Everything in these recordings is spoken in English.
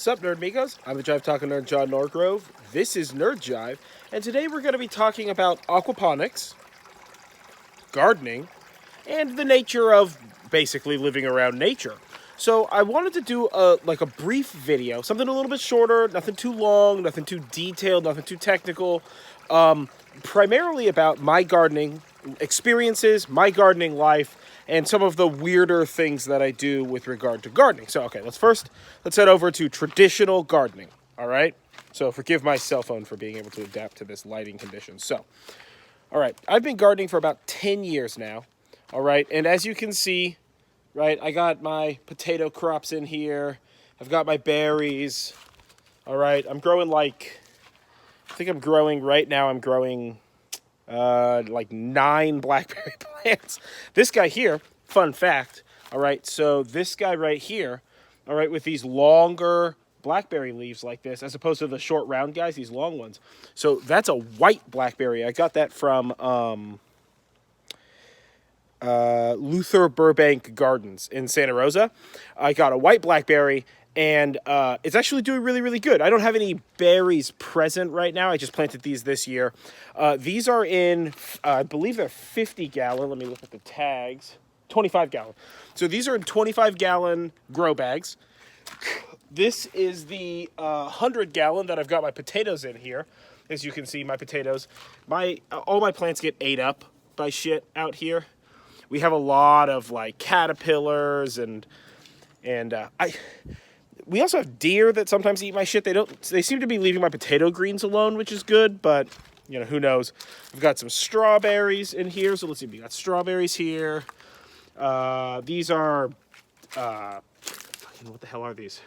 Sup, Nerdmigos? I'm the Jive Talking Nerd, John Norgrove. This is Nerd Jive, and today we're going to be talking about aquaponics, gardening, and the nature of basically living around nature. So I wanted to do a brief video, something a little bit shorter, nothing too long, nothing too detailed, nothing too technical, primarily about my gardening experiences, my gardening life, and some of the weirder things that I do with regard to gardening. So, okay, let's head over to traditional gardening, all right? So forgive my cell phone for being able to adapt to this lighting condition. So, all right, I've been gardening for about 10 years now, all right? And as you can see, right, I got my potato crops in here. I've got my berries, all right? I'm growing right now, I'm growing 9 blackberry plants. This guy here, fun fact, all right, so this guy right here, all right, with these longer blackberry leaves like this, as opposed to the short round guys, these long ones. So that's a white blackberry. I got that from Luther Burbank Gardens in Santa Rosa. I got a white blackberry, and it's actually doing really, really good. I don't have any berries present right now. I just planted these this year. These are in, I believe they're 50-gallon. Let me look at the tags. 25-gallon. So these are in 25-gallon grow bags. This is the 100-gallon that I've got my potatoes in here. As you can see, my potatoes. All my plants get ate up by shit out here. We have a lot of like caterpillars and we also have deer that sometimes eat my shit. They seem to be leaving my potato greens alone, which is good, but you know, who knows. We've got some strawberries in here. So let's see, we got strawberries here. These are what the hell are these?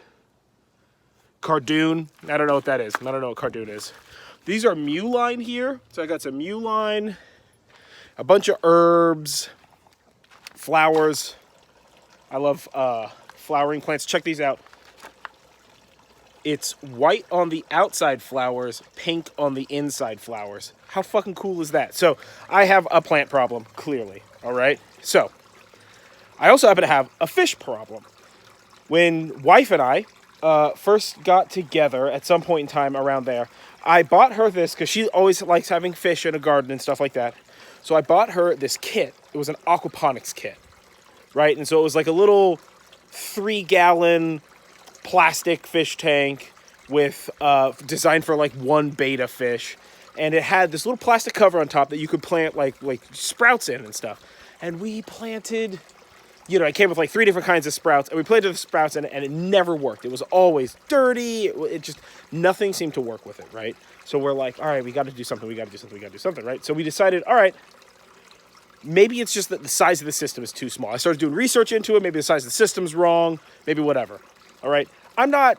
Cardoon. I don't know what that is. I don't know what cardoon is. These are muline here. So I got some muline, a bunch of herbs, flowers. I love flowering plants. Check these out. It's white on the outside flowers, pink on the inside flowers. How fucking cool is that? So I have a plant problem, clearly. All right. So I also happen to have a fish problem. When wife and I first got together at some point in time around there, I bought her this because she always likes having fish in a garden and stuff like that. So I bought her this kit. It was an aquaponics kit, right? And so it was like a little 3-gallon plastic fish tank with designed for like one betta fish, and it had this little plastic cover on top that you could plant like sprouts in and stuff. And we planted, you know, it came with like 3 different kinds of sprouts, and we planted the sprouts in it, and it never worked. It was always dirty. It just, nothing seemed to work with it, right? So we're like, all right, we got to do something, right? So we decided, all right, maybe it's just that the size of the system is too small. I started doing research into it. Maybe the size of the system's wrong, maybe whatever. All right, I'm not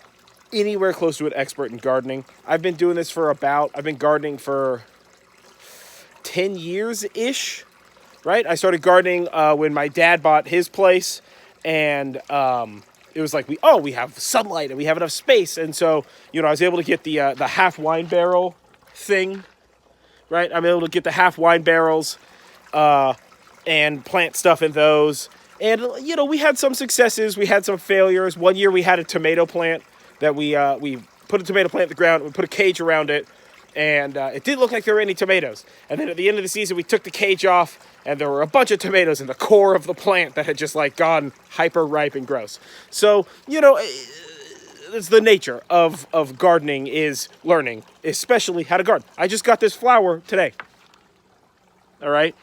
anywhere close to an expert in gardening. I've been doing this I've been gardening for 10 years-ish, right? I started gardening when my dad bought his place, and it was like, we have sunlight and we have enough space. And so, you know, I was able to get the half wine barrel thing, right? I'm able to get the half wine barrels and plant stuff in those. And, you know, we had some successes. We had some failures. One year we had a tomato plant that we put a tomato plant in the ground. We put a cage around it, and it didn't look like there were any tomatoes. And then at the end of the season, we took the cage off, and there were a bunch of tomatoes in the core of the plant that had just, like, gone hyper ripe and gross. So, you know, it's the nature of gardening is learning, especially how to garden. I just got this flower today. All right?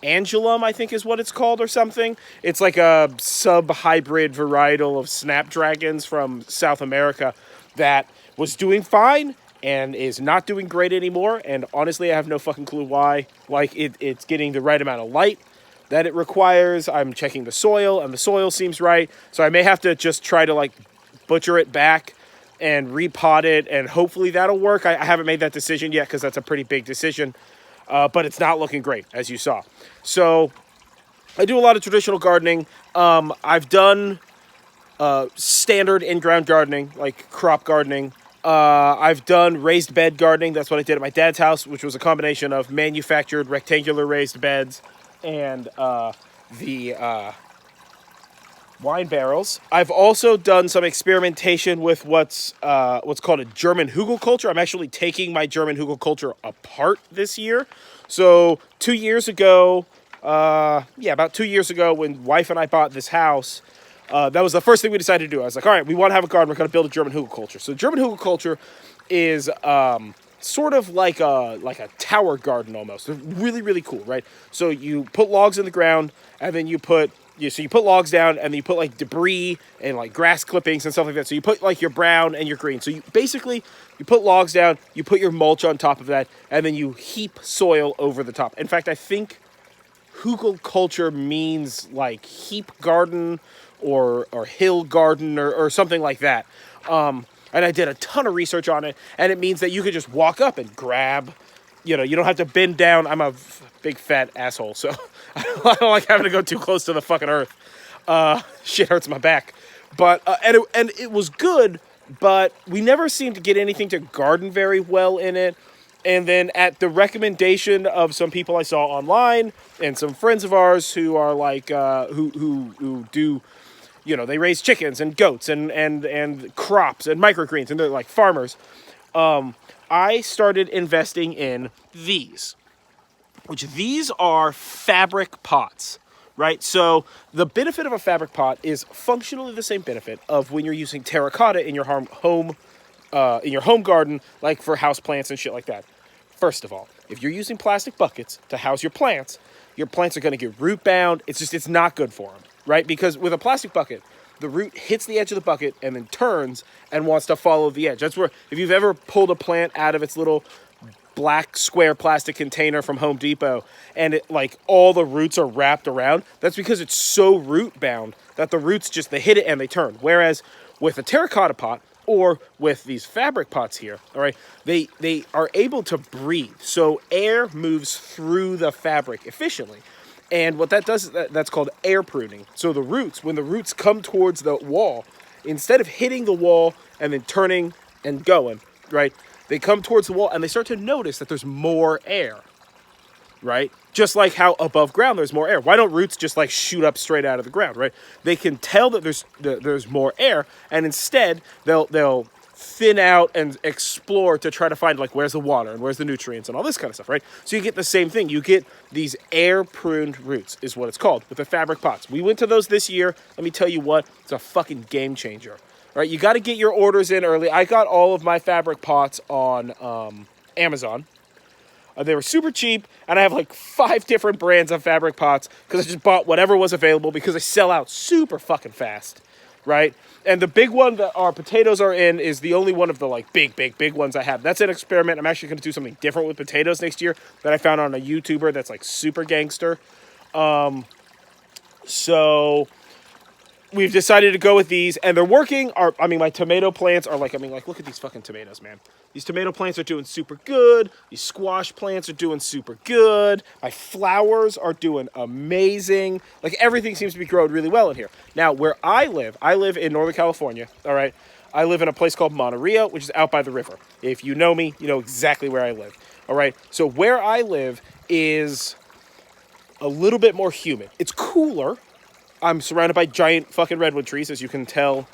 Angelum, I think is what it's called or something. It's like a sub-hybrid varietal of snapdragons from South America that was doing fine and is not doing great anymore. And honestly, I have no fucking clue why. Like, it's getting the right amount of light that it requires. I'm checking the soil, and the soil seems right. So I may have to just try to, like, butcher it back and repot it, and hopefully that'll work. I haven't made that decision yet because that's a pretty big decision. But it's not looking great, as you saw. So I do a lot of traditional gardening. I've done standard in-ground gardening, like crop gardening. I've done raised bed gardening. That's what I did at my dad's house, which was a combination of manufactured rectangular raised beds and the wine barrels. I've also done some experimentation with what's called a German hugelkultur. I'm actually taking my German hugelkultur apart this year. So 2 years ago, about 2 years ago, when wife and I bought this house, that was the first thing we decided to do. I was like, all right, we want to have a garden. We're going to build a German hugelkultur. So German hugelkultur is sort of like a tower garden almost. They're really, really cool, right? So you put logs in the ground, and then you put logs down, and then you put like debris and like grass clippings and stuff like that. So you put like your brown and your green. So you put logs down, you put your mulch on top of that, and then you heap soil over the top. In fact, I think hugelkultur means like heap garden or hill garden or something like that. And I did a ton of research on it, and it means that you could just walk up and grab, you don't have to bend down. I'm a big fat asshole, so I don't like having to go too close to the fucking earth. Shit hurts my back. But, and it was good, but we never seemed to get anything to garden very well in it. And then at the recommendation of some people I saw online and some friends of ours who are like, who do, they raise chickens and goats and crops and microgreens, and they're like farmers. I started investing in these are fabric pots, right? So the benefit of a fabric pot is functionally the same benefit of when you're using terracotta in your home garden, like for house plants and shit like that. First of all, if you're using plastic buckets to house your plants are going to get root bound. It's not good for them, right? Because with a plastic bucket, the root hits the edge of the bucket and then turns and wants to follow the edge. That's where, if you've ever pulled a plant out of its little black square plastic container from Home Depot and it like all the roots are wrapped around, that's because it's so root bound that the roots they hit it and they turn. Whereas with a terracotta pot or with these fabric pots here, all right, they are able to breathe. So air moves through the fabric efficiently. And what that does is that's called air pruning. So when the roots come towards the wall, instead of hitting the wall and then turning and going, right, they come towards the wall and they start to notice that there's more air, right? Just like how above ground there's more air. Why don't roots just like shoot up straight out of the ground, right? They can tell that there's more air, and instead they'll thin out and explore to try to find like where's the water and where's the nutrients and all this kind of stuff, right? So you get the same thing. You get these air pruned roots is what it's called with the fabric pots. We went to those this year. Let me tell you what, it's a fucking game changer. All right, you got to get your orders in early. I got all of my fabric pots on Amazon. They were super cheap, and I have like 5 different brands of fabric pots because I just bought whatever was available because they sell out super fucking fast, right? And the big one that our potatoes are in is the only one of the like big ones I have. That's an experiment. I'm actually going to do something different with potatoes next year that I found on a YouTuber that's like super gangster. So we've decided to go with these, and they're working. My tomato plants are like, look at these fucking tomatoes, man. These tomato plants are doing super good. These squash plants are doing super good. My flowers are doing amazing. Like, everything seems to be growing really well in here. Now, where I live in Northern California, all right? I live in a place called Monterey, which is out by the river. If you know me, you know exactly where I live, all right? So where I live is a little bit more humid. It's cooler. I'm surrounded by giant fucking redwood trees, as you can tell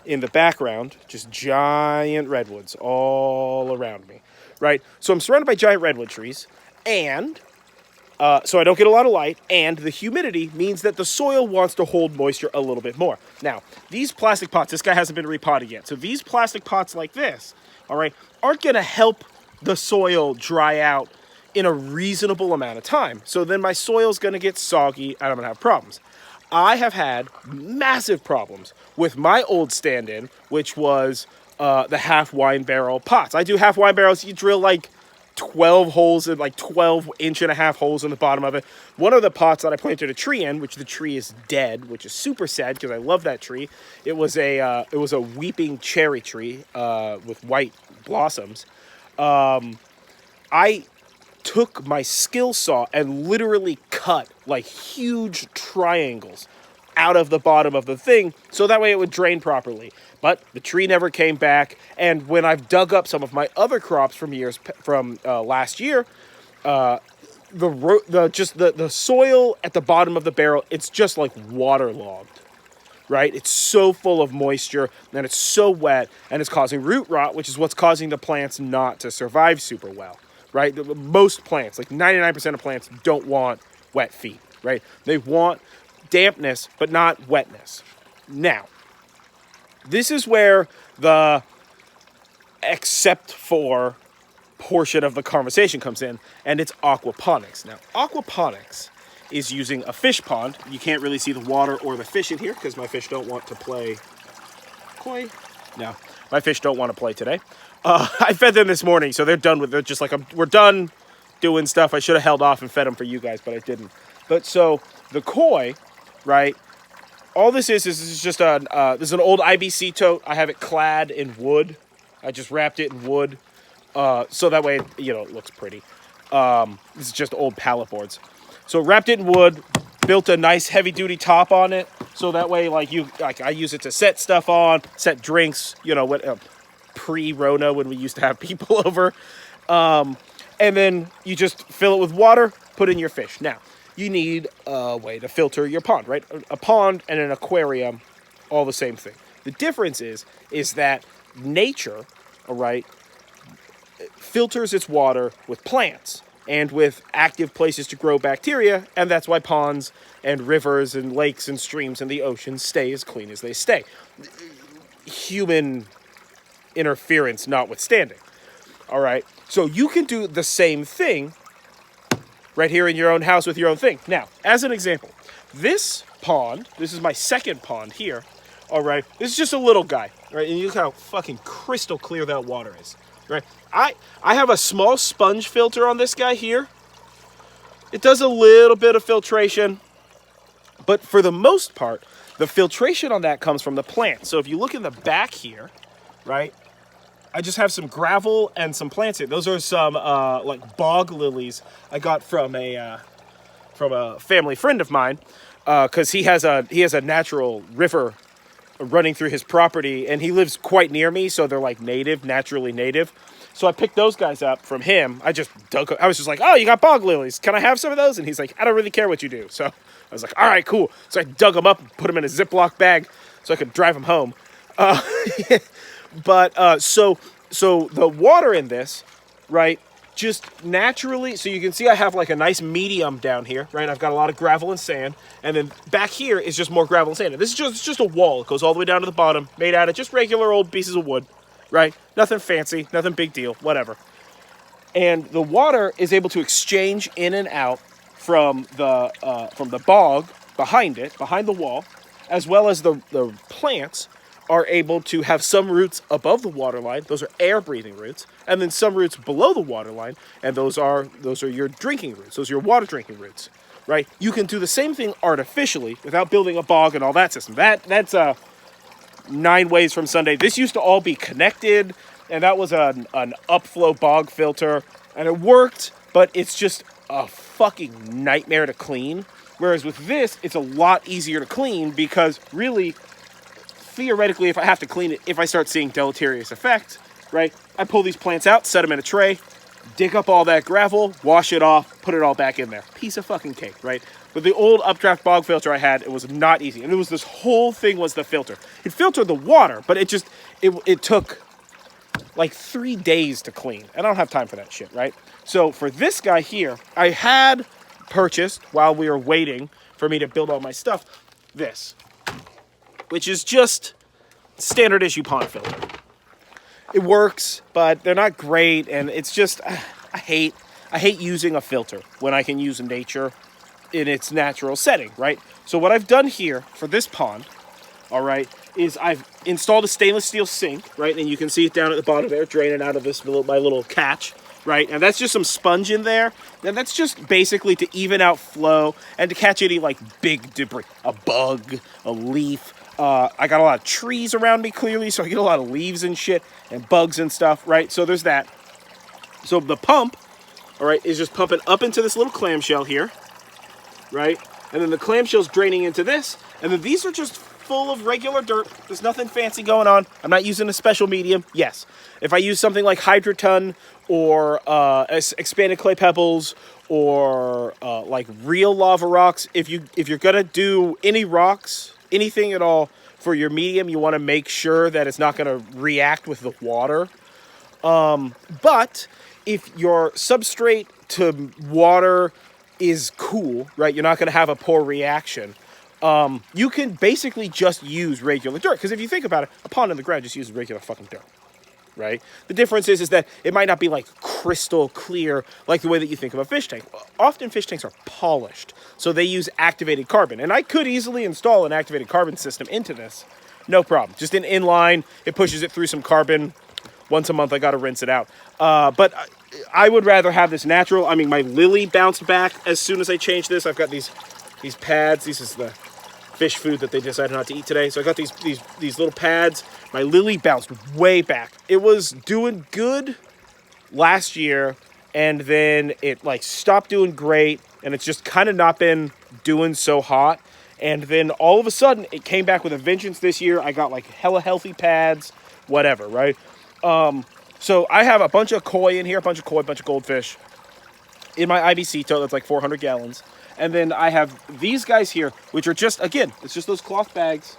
in the background. Just giant redwoods all around me, right? So I'm surrounded by giant redwood trees, and so I don't get a lot of light, and the humidity means that the soil wants to hold moisture a little bit more. Now, these plastic pots, this guy hasn't been repotted yet, so these plastic pots like this, all right, aren't going to help the soil dry out in a reasonable amount of time. So then my soil's going to get soggy, and I'm going to have problems. I have had massive problems with my old stand-in, which was the half wine barrel pots. I do half wine barrels. You drill like 12 holes in, like 12.5-inch holes in the bottom of it. One of the pots that I planted a tree in, which the tree is dead, which is super sad because I love that tree. It was a weeping cherry tree with white blossoms. I took my skill saw and literally cut like huge triangles out of the bottom of the thing so that way it would drain properly. But the tree never came back, and when I've dug up some of my other crops from last year, the soil at the bottom of the barrel, it's just like waterlogged. right? It's so full of moisture and it's so wet and it's causing root rot, which is what's causing the plants not to survive super well, right? Most plants, like 99% of plants, don't want wet feet, right? They want dampness, but not wetness. Now, this is where the except for portion of the conversation comes in, and it's aquaponics. Now, aquaponics is using a fish pond. You can't really see the water or the fish in here because my fish don't want to play. Koi? No, my fish don't want to play today. I fed them this morning, so they're done with it. They're just like, we're done doing stuff. I should have held off and fed them for you guys, but I didn't. But so the koi, right? All this is just this is an old IBC tote. I have it clad in wood. I just wrapped it in wood, so that way, it looks pretty. This is just old pallet boards. So wrapped it in wood, built a nice heavy-duty top on it, so that way, I use it to set stuff on, set drinks, pre-Rona when we used to have people over. And then you just fill it with water, put in your fish. Now, you need a way to filter your pond, right? A pond and an aquarium, all the same thing. The difference is that nature, all right, filters its water with plants and with active places to grow bacteria, and that's why ponds and rivers and lakes and streams and the oceans stay as clean as they stay. Human interference notwithstanding, all right? So you can do the same thing right here in your own house with your own thing. Now, as an example, this pond, this is my second pond here, all right? This is just a little guy, right? And you look how fucking crystal clear that water is, right? I have a small sponge filter on this guy here. It does a little bit of filtration, but for the most part, the filtration on that comes from the plant. So if you look in the back here, right, I just have some gravel and some plants here. Those are some like bog lilies I got from a family friend of mine, because he has a natural river running through his property, and he lives quite near me, so they're like naturally native. So I picked those guys up from him. I was just like, oh, you got bog lilies. Can I have some of those? And he's like, I don't really care what you do. So I was like, all right, cool. So I dug them up and put them in a Ziploc bag so I could drive them home. But so the water in this, right, just naturally, so you can see I have like a nice medium down here, right? I've got a lot of gravel and sand, and then back here is just more gravel and sand. And this is just a wall. It goes all the way down to the bottom, made out of just regular old pieces of wood, right? Nothing fancy, nothing big deal, whatever. And the water is able to exchange in and out from the bog behind the wall, as well as the plants are able to have some roots above the water line. Those are air-breathing roots. And then some roots below the water line, and those are your drinking roots. Those are your water-drinking roots, right? You can do the same thing artificially without building a bog and all that system. That's 9 ways from Sunday. This used to all be connected, and that was an upflow bog filter, and it worked, but it's just a fucking nightmare to clean. Whereas with this, it's a lot easier to clean because really, theoretically, if I have to clean it, if I start seeing deleterious effects, right, I pull these plants out, set them in a tray, dig up all that gravel, wash it off, put it all back in there. Piece of fucking cake, right? With the old updraft bog filter I had, it was not easy. And it was this whole thing was the filter. It filtered the water, but it took like 3 days to clean. And I don't have time for that shit, right? So for this guy here, I had purchased, while we were waiting for me to build all my stuff, this, which is just standard issue pond filter. It works, but they're not great, and it's just, I hate using a filter when I can use nature in its natural setting, right? So what I've done here for this pond, all right, is I've installed a stainless steel sink, right? And you can see it down at the bottom there, draining out of my little catch, right? And that's just some sponge in there. And that's just basically to even out flow and to catch any like big debris, a bug, a leaf. I got a lot of trees around me clearly, so I get a lot of leaves and shit and bugs and stuff, right? So there's that. So the pump, all right, is just pumping up into this little clamshell here, right? And then the clamshell's draining into this, and then these are just full of regular dirt. There's nothing fancy going on. I'm not using a special medium. Yes, if I use something like Hydroton or expanded clay pebbles or like real lava rocks, if you're gonna do any rocks anything at all for your medium, you want to make sure that it's not going to react with the water. But if your substrate to water is cool, right, you're not going to have a poor reaction. You can basically just use regular dirt. Because if you think about it, a pond in the ground just uses regular fucking dirt, right? The difference is that it might not be like crystal clear like the way that you think of a fish tank. Often fish tanks are polished, so they use activated carbon. And I could easily install an activated carbon system into this. No problem. Just an inline, it pushes it through some carbon. Once a month, I got to rinse it out. But I would rather have this natural. I mean, my lily bounced back as soon as I changed this. I've got these pads. This is the fish food that they decided not to eat today. So I got these little pads. My lily bounced way back. It was doing good last year, and then it like stopped doing great, and it's just kind of not been doing so hot. And then all of a sudden, it came back with a vengeance this year. I got like hella healthy pads, whatever, right? So I have a bunch of koi in here, a bunch of goldfish in my IBC tote that's like 400 gallons. And then I have these guys here, which are just, again, it's just those cloth bags,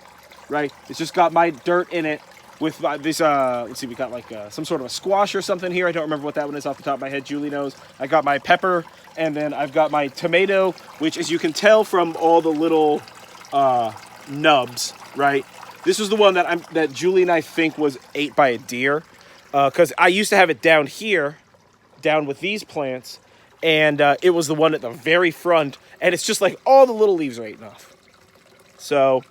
right? It's just got my dirt in it with this, let's see, we got like some sort of a squash or something here. I don't remember what that one is off the top of my head. Julie knows. I got my pepper, and then I've got my tomato, which, as you can tell from all the little nubs, right? This is the one that Julie and I think was ate by a deer. Because I used to have it down here, down with these plants, and it was the one at the very front, and it's just like all the little leaves are eaten off. So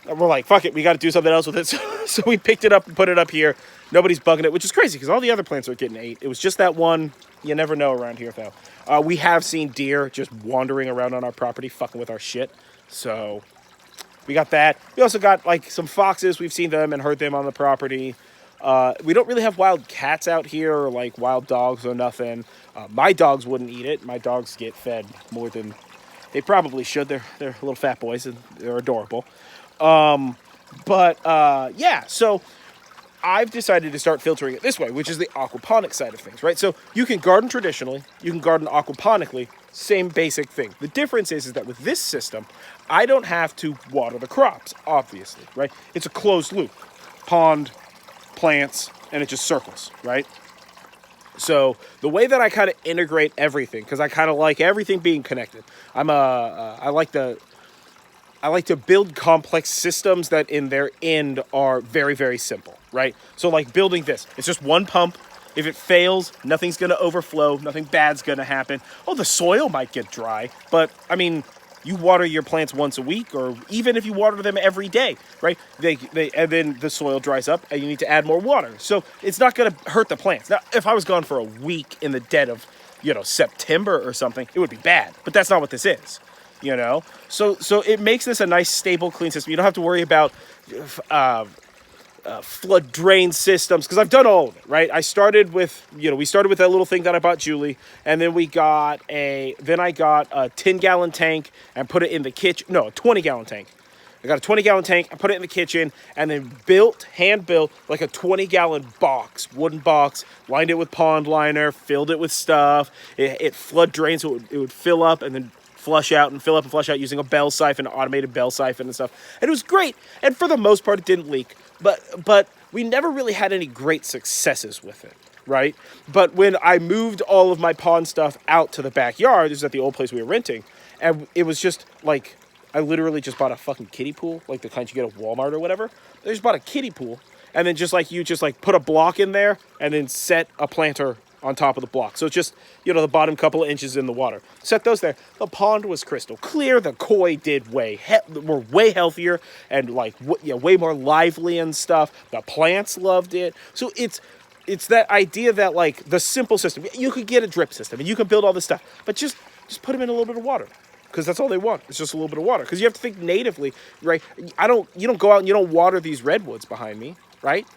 we're like, fuck it, we got to do something else with it. So we picked it up and put it up here. Nobody's bugging it, which is crazy because all the other plants are getting ate. It was just that one. You never know around here, though. We have seen deer just wandering around on our property, fucking with our shit. So we got that. We also got like some foxes. We've seen them and heard them on the property. We don't really have wild cats out here or like wild dogs or nothing. My dogs wouldn't eat it. My dogs get fed more than they probably should. They're little fat boys and they're adorable. Yeah, so I've decided to start filtering it this way, which is the aquaponic side of things, right? So you can garden traditionally, you can garden aquaponically, same basic thing. The difference is that with this system, I don't have to water the crops, obviously, right? It's a closed loop. Pond, plants, and it just circles, right? So the way that I kind of integrate everything, because I kind of like everything being connected. I like to build complex systems that in their end are very, very simple, right? So like building this, it's just one pump. If it fails, nothing's going to overflow. Nothing bad's going to happen. Oh, the soil might get dry, but I mean, you water your plants once a week, or even if you water them every day, right? And then the soil dries up, and you need to add more water. So it's not going to hurt the plants. Now, if I was gone for a week in the dead of, September or something, it would be bad. But that's not what this is, So it makes this a nice, stable, clean system. You don't have to worry about flood drain systems, because I've done all of it, right? I started with, we started with that little thing that I bought Julie, and then I got a 10-gallon tank and put it in the kitchen. No, a 20-gallon tank. I got a 20-gallon tank, I put it in the kitchen, and then hand built like a 20-gallon box, wooden box, lined it with pond liner, filled it with stuff. It flood drained, so it would fill up and then flush out and fill up and flush out using a bell siphon, automated bell siphon and stuff. And it was great. And for the most part, it didn't leak. But we never really had any great successes with it, right? But when I moved all of my pond stuff out to the backyard, this is at the old place we were renting, and it was just like, I literally just bought a fucking kiddie pool, like the kind you get at Walmart or whatever. I just bought a kiddie pool, and then you just put a block in there and then set a planter on top of the block. So it's just, the bottom couple of inches in the water. Set those there. The pond was crystal clear. The koi were way healthier and way more lively and stuff. The plants loved it. So it's that idea that the simple system, you could get a drip system and you can build all this stuff, but just put them in a little bit of water. Because that's all they want. It's just a little bit of water. Because you have to think natively, right? You don't go out and you don't water these redwoods behind me, right?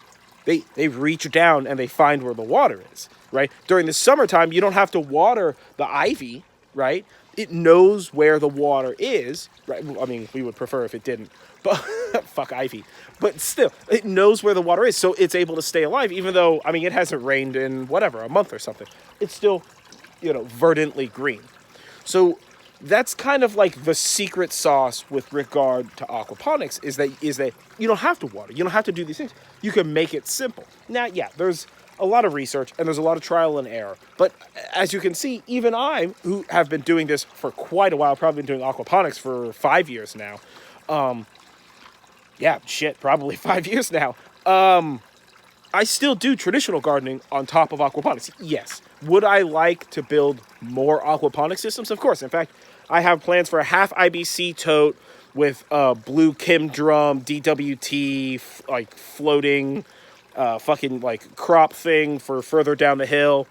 They reach down and they find where the water is, right? During the summertime, you don't have to water the ivy, right? It knows where the water is, right? I mean, we would prefer if it didn't, but fuck ivy. But still, it knows where the water is, so it's able to stay alive, even though, it hasn't rained in, a month or something. It's still, verdantly green. So that's kind of like the secret sauce with regard to aquaponics is that you don't have to water. You don't have to do these things. You can make it simple. Now, yeah, there's a lot of research and there's a lot of trial and error. But as you can see, even I, who have been doing this for quite a while, probably been doing aquaponics for 5 years now. Yeah, shit, probably 5 years now. I still do traditional gardening on top of aquaponics. Yes. Would I like to build more aquaponic systems? Of course. In fact, I have plans for a half IBC tote with a blue Kim drum, DWT, like floating, fucking like crop thing for further down the hill.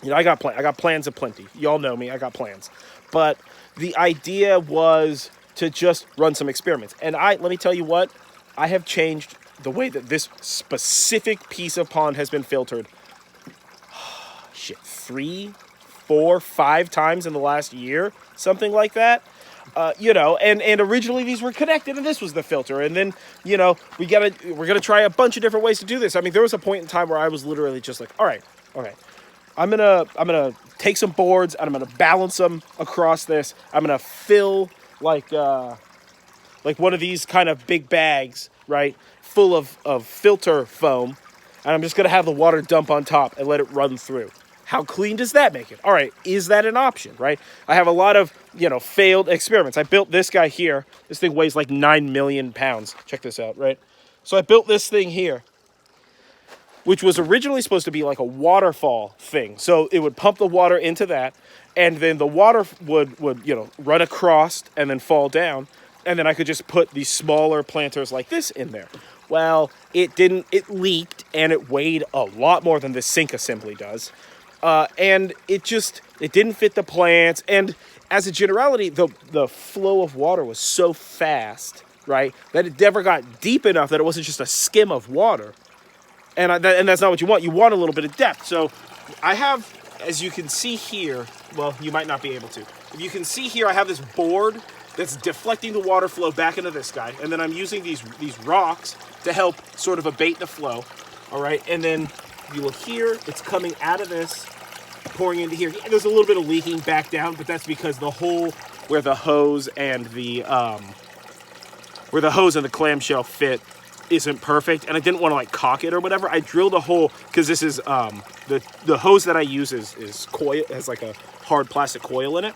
You know, I got plans aplenty. Y'all know me. I got plans. But the idea was to just run some experiments. And let me tell you what, I have changed the way that this specific piece of pond has been filtered. Shit, 3, 4, 5 times in the last year, something like that. You know, and originally these were connected, and this was the filter. And then, you know, we're gonna try a bunch of different ways to do this. I mean, there was a point in time where I was literally just like, all right, okay, I'm gonna take some boards and I'm gonna balance them across this. I'm gonna fill like one of these kind of big bags, right, full of filter foam, and I'm just gonna have the water dump on top and let it run through. How clean does that make it? All right, is that an option, right? I have a lot of, you know, failed experiments. I built this guy here. This thing weighs like 9 million pounds. Check this out, right? So I built this thing here, which was originally supposed to be like a waterfall thing. So it would pump the water into that, and then the water would you know, run across and then fall down, and then I could just put these smaller planters like this in there. Well, it didn't. It leaked, and it weighed a lot more than this sink assembly does. And it didn't fit the plants. And as a generality, the flow of water was so fast, right, that it never got deep enough that it wasn't just a skim of water. And that's not what you want. You want a little bit of depth. So I have, as you can see here, well, you might not be able to. If you can see here, I have this board that's deflecting the water flow back into this guy. And then I'm using these rocks to help sort of abate the flow. All right. And then you will hear it's coming out of this, pouring into here. There's a little bit of leaking back down, but that's because the hole where the hose and the clamshell fit isn't perfect, and I didn't want to like cock it or whatever. I drilled a hole because this is the hose that I use is coil, has like a hard plastic coil in it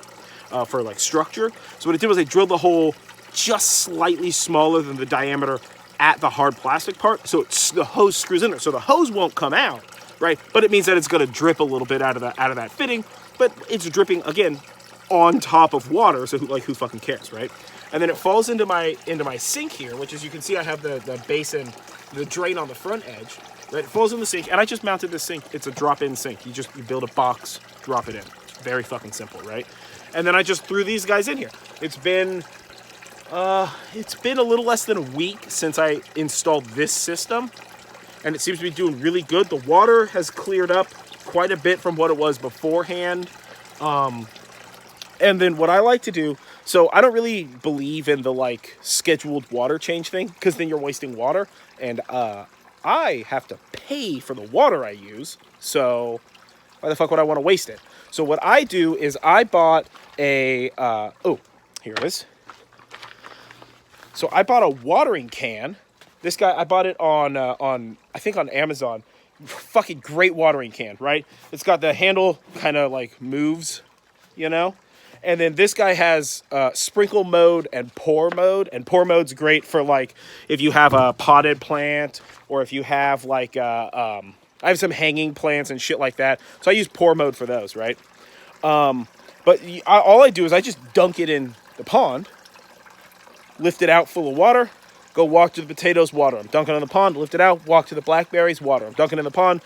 for like structure. So what I did was I drilled the hole just slightly smaller than the diameter at the hard plastic part, so the hose screws in there. So the hose won't come out, right? But it means that it's going to drip a little bit out of that fitting, but it's dripping again on top of water. So who fucking cares, right? And then it falls into my sink here, which, as you can see, I have the basin, the drain on the front edge. Right? It falls in the sink, and I just mounted this sink. It's a drop-in sink. You build a box, drop it in. It's very fucking simple, right? And then I just threw these guys in here. It's been a little less than a week since I installed this system, and it seems to be doing really good. The water has cleared up quite a bit from what it was beforehand. And then what I like to do, so I don't really believe in the like scheduled water change thing, because then you're wasting water, and I have to pay for the water I use, so why the fuck would I want to waste it? So what I do is I bought a, here it is. So I bought a watering can. This guy, I bought it on I think on Amazon. Fucking great watering can, right? It's got the handle kind of like moves, you know? And then this guy has sprinkle mode and pour mode. And pour mode's great for like if you have a potted plant, or if you have like I have some hanging plants and shit like that. So I use pour mode for those, right? But all I do is I just dunk it in the pond, lift it out full of water, go walk to the potatoes, water them. Dunk it in the pond, lift it out, walk to the blackberries, water them. Dunk it in the pond,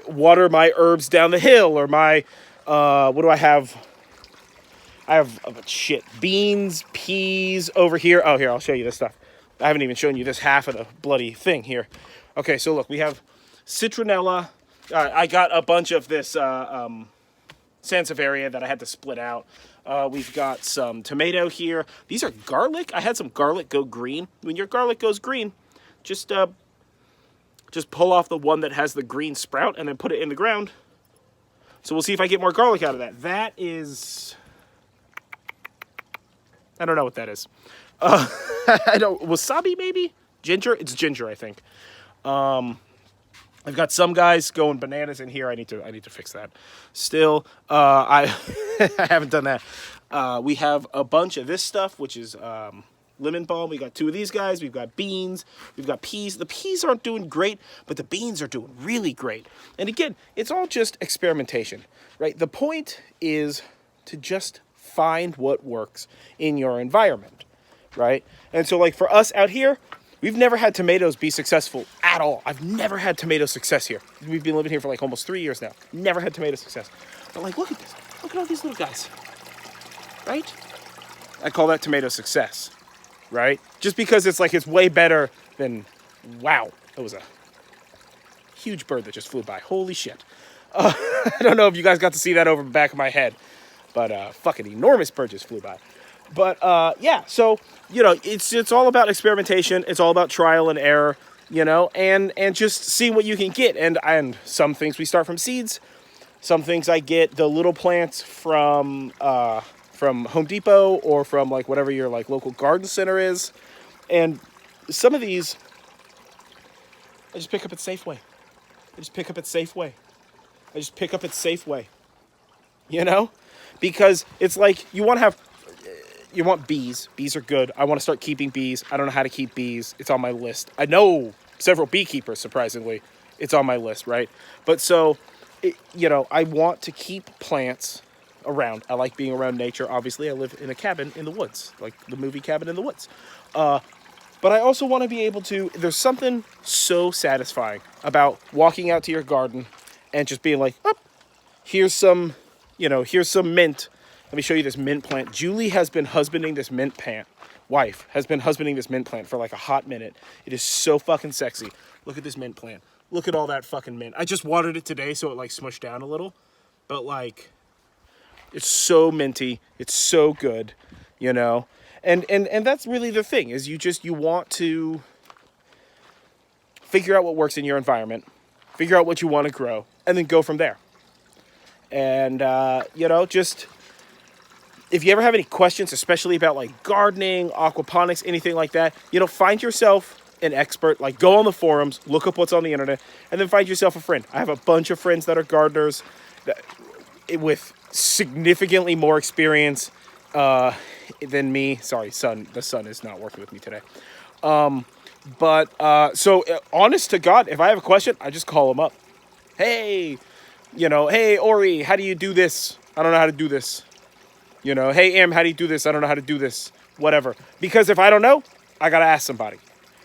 water my herbs down the hill, or my what do I have? I have beans, peas over here. Oh, here, I'll show you this stuff. I haven't even shown you this half of the bloody thing here. Okay, so look, we have citronella. I got a bunch of this Sansevieria that I had to split out. We've got some tomato here. These are garlic. I had some garlic go green. When your garlic goes green, just pull off the one that has the green sprout and then put it in the ground. So we'll see if I get more garlic out of that. That is I don't know what that is. I don't, wasabi maybe? Ginger? It's ginger, I think. I've got some guys going bananas in here. I need to fix that. Still, I I haven't done that. We have a bunch of this stuff, which is lemon balm. We got 2 of these guys. We've got beans. We've got peas. The peas aren't doing great, but the beans are doing really great. And again, it's all just experimentation, right? The point is to just find what works in your environment, right? And so like for us out here, we've never had tomatoes be successful at all. I've never had tomato success here. We've been living here for like almost 3 years now. Never had tomato success. But like, look at this. Look at all these little guys, right? I call that tomato success, right? Just because it's like, it's way better than, wow, that was a huge bird that just flew by. Holy shit. I don't know if you guys got to see that over the back of my head, but fucking enormous bird just flew by. But yeah, so, you know, it's all about experimentation. It's all about trial and error, you know, and just seeing what you can get. And some things we start from seeds. Some things I get the little plants from Home Depot or from like whatever your like local garden center is. And some of these I just pick up at Safeway. You know? Because it's like you want bees. Bees are good. I want to start keeping bees. I don't know how to keep bees. It's on my list. I know several beekeepers, surprisingly. It's on my list, right? But so, you know, I want to keep plants around. I like being around nature. Obviously, I live in a cabin in the woods, like the movie Cabin in the Woods. But I also want to be able to, there's something so satisfying about walking out to your garden and just being like, oh, here's some mint. Let me show you this mint plant. Julie has been husbanding this mint plant. Wife has been husbanding this mint plant for like a hot minute. It is so fucking sexy. Look at this mint plant. Look at all that fucking mint. I just watered it today so it like smushed down a little. But like, it's so minty. It's so good, you know? And that's really the thing is you want to figure out what works in your environment, figure out what you want to grow, and then go from there. And, you know, just if you ever have any questions, especially about like gardening, aquaponics, anything like that, you know, find yourself an expert, like go on the forums, look up what's on the internet, and then find yourself a friend. I have a bunch of friends that are gardeners with significantly more experience than me. Sorry, the sun is not working with me today. So honest to God, if I have a question, I just call them up. Hey, you know, hey, Ori, how do you do this? I don't know how to do this. You know, hey, Em, how do you do this? I don't know how to do this. Whatever. Because if I don't know, I got to ask somebody.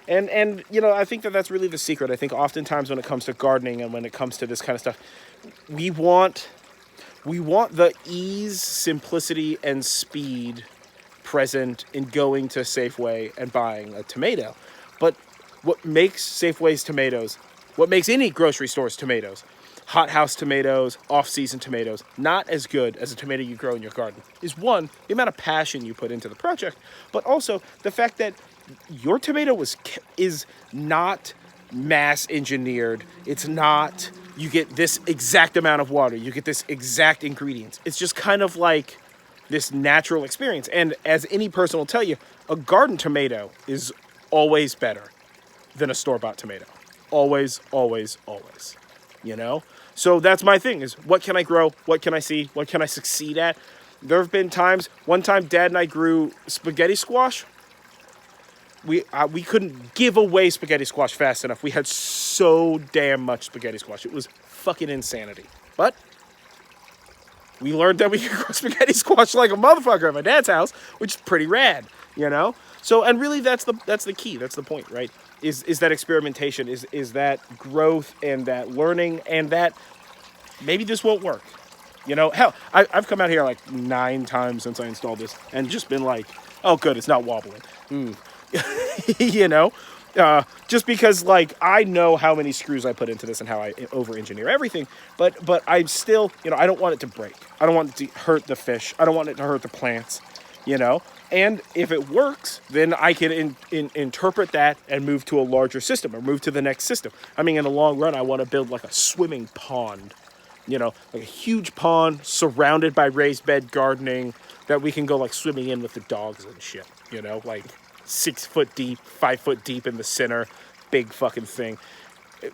And you know, I think that's really the secret. I think oftentimes when it comes to gardening and when it comes to this kind of stuff, we want the ease, simplicity, and speed present in going to Safeway and buying a tomato. But what makes Safeway's tomatoes, what makes any grocery store's tomatoes, hothouse tomatoes, off-season tomatoes, not as good as a tomato you grow in your garden, is one, the amount of passion you put into the project, but also the fact that your tomato is not mass engineered. It's not, you get this exact amount of water, you get this exact ingredients. It's just kind of like this natural experience. And as any person will tell you, a garden tomato is always better than a store-bought tomato. Always, always, always. You know? So that's my thing, is what can I grow? What can I see? What can I succeed at? There have been times, one time Dad and I grew spaghetti squash. We couldn't give away spaghetti squash fast enough. We had so damn much spaghetti squash. It was fucking insanity. But we learned that we could grow spaghetti squash like a motherfucker at my dad's house, which is pretty rad, you know? So, and really that's the key. That's the point, right? Is that experimentation, is that growth and that learning and that maybe this won't work. You know, hell, I've come out here like 9 times since I installed this and just been like, oh good, it's not wobbling. You know, just because like I know how many screws I put into this and how I over-engineer everything, but I'm still, you know, I don't want it to break. I don't want it to hurt the fish. I don't want it to hurt the plants, you know. And if it works, then I can interpret that and move to a larger system or move to the next system. I mean, in the long run, I want to build like a swimming pond You know, like a huge pond surrounded by raised bed gardening that we can go like swimming in with the dogs and shit. You know, like 6 foot deep, 5 foot deep in the center, big fucking thing.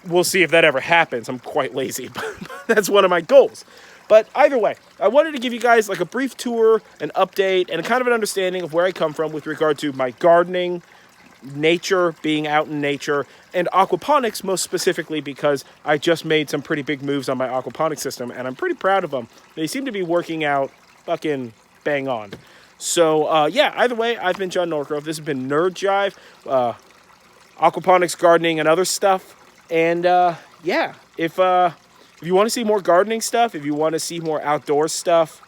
We'll see if that ever happens. I'm quite lazy, but that's one of my goals. But either way, I wanted to give you guys like a brief tour, an update, and a kind of an understanding of where I come from with regard to my gardening, nature, being out in nature, and aquaponics most specifically because I just made some pretty big moves on my aquaponics system, and I'm pretty proud of them. They seem to be working out fucking bang on. So, yeah, either way, I've been John Norgrove. This has been Nerd Jive, aquaponics, gardening, and other stuff. And, yeah, if you want to see more gardening stuff, if you want to see more outdoor stuff,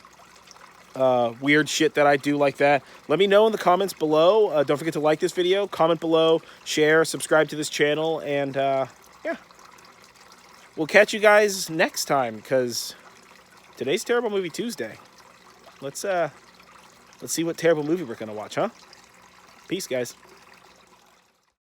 weird shit that I do like that, let me know in the comments below. Don't forget to like this video, comment below, share, subscribe to this channel, and yeah. We'll catch you guys next time, because today's Terrible Movie Tuesday. Let's see what terrible movie we're gonna watch, huh? Peace, guys.